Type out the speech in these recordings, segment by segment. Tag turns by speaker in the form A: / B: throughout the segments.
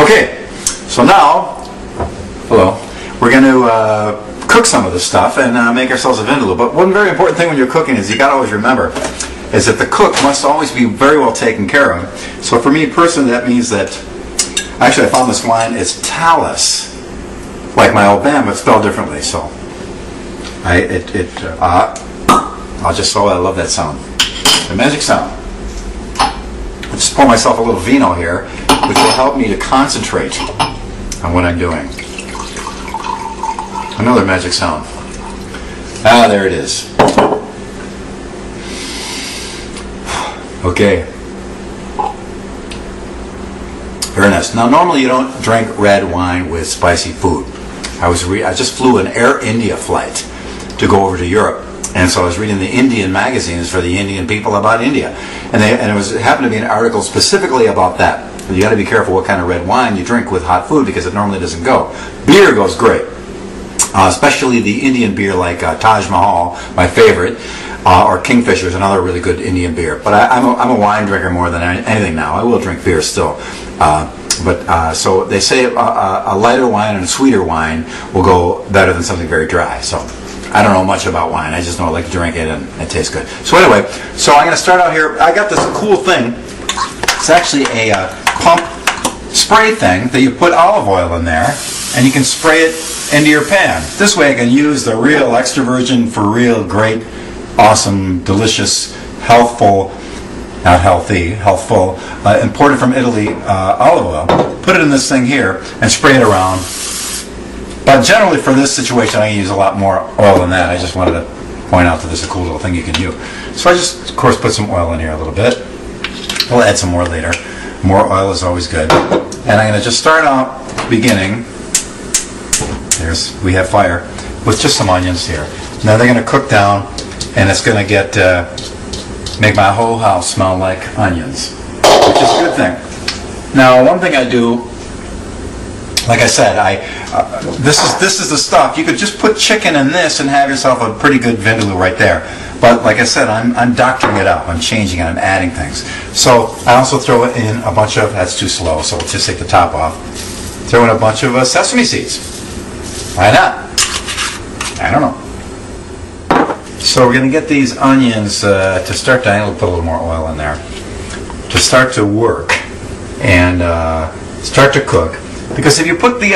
A: Okay, so now, hello, we're going to cook some of this stuff and make ourselves a vindaloo. But one very important thing when you're cooking is you got to always remember is that the cook must always be very well taken care of. So for me personally, that means that, actually I found this wine, it's Talus, like my old band, but spelled differently. So I'll just say I love that sound, the magic sound. I'll just pour myself a little vino here, which will help me to concentrate on what I'm doing. Another magic sound. Ah, there it is. Okay. Very nice. Now, normally you don't drink red wine with spicy food. I just flew an Air India flight to go over to Europe, and so I was reading the Indian magazines for the Indian people about India, and it happened to be an article specifically about that. You got to be careful what kind of red wine you drink with hot food because it normally doesn't go. Beer goes great, especially the Indian beer like Taj Mahal, my favorite, or Kingfisher is another really good Indian beer. But I'm a wine drinker more than anything now. I will drink beer still. So they say a lighter wine and a sweeter wine will go better than something very dry. So I don't know much about wine. I just know I like to drink it and it tastes good. So anyway, so I'm going to start out here. I got this cool thing. It's actually a pump spray thing that you put olive oil in there and you can spray it into your pan. This way I can use the real extra virgin for real great, awesome, delicious, healthful, not healthy, healthful, imported from Italy olive oil. Put it in this thing here and spray it around. But generally for this situation I can use a lot more oil than that. I just wanted to point out that this is a cool little thing you can use. So I just, of course, put some oil in here a little bit. We'll add some more later. More oil is always good. And I'm going to just start out beginning, we have fire, with just some onions here. Now they're going to cook down and it's going to make my whole house smell like onions, which is a good thing. Now one thing I do, like I said, this is the stuff. You could just put chicken in this and have yourself a pretty good vindaloo right there. But like I said, I'm doctoring it up. I'm changing it. I'm adding things. So I also throw in a bunch of, that's too slow, so we'll just take the top off. Throw in a bunch of sesame seeds. Why not? I don't know. So we're going to get these onions to start to, I'll put a little more oil in there, to start to work and start to cook. Because if you put the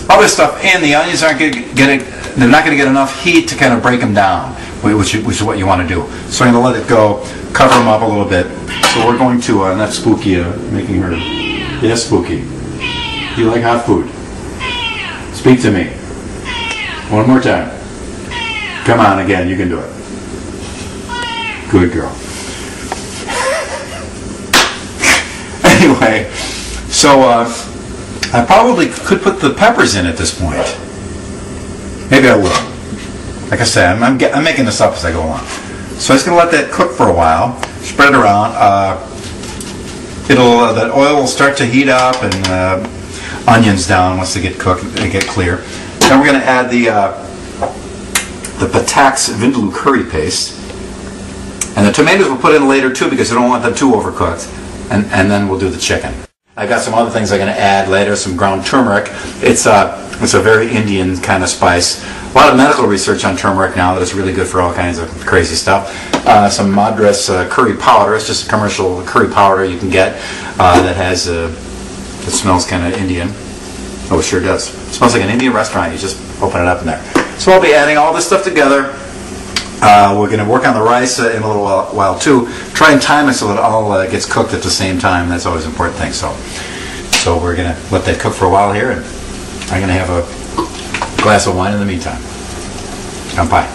A: other stuff in, the onions aren't going to they're not going to get enough heat to kind of break them down, which is what you want to do. So I'm going to let it go, cover them up a little bit. So we're going to, not Spooky, making her, yes, Spooky. You like hot food? Speak to me. One more time. Come on again, you can do it. Good girl. Anyway, so I probably could put the peppers in at this point. Maybe I will. Like I said, I'm making this up as I go along. So I'm just going to let that cook for a while. Spread it around. That oil will start to heat up and onions down once they get cooked and get clear. Then we're going to add the Patak's Vindaloo curry paste. And the tomatoes we'll put in later too because I don't want them too overcooked. And then we'll do the chicken. I've got some other things I'm going to add later, some ground turmeric. It's a very Indian kind of spice. A lot of medical research on turmeric now that it's really good for all kinds of crazy stuff. Some Madras curry powder. It's just a commercial curry powder you can get that has, it smells kind of Indian. Oh, it sure does. It smells like an Indian restaurant. You just open it up in there. So I'll be adding all this stuff together. We're going to work on the rice in a little while too. Try and time it so that it all gets cooked at the same time. That's always an important thing. So we're going to let that cook for a while here, and I'm going to have a glass of wine in the meantime. Kampai.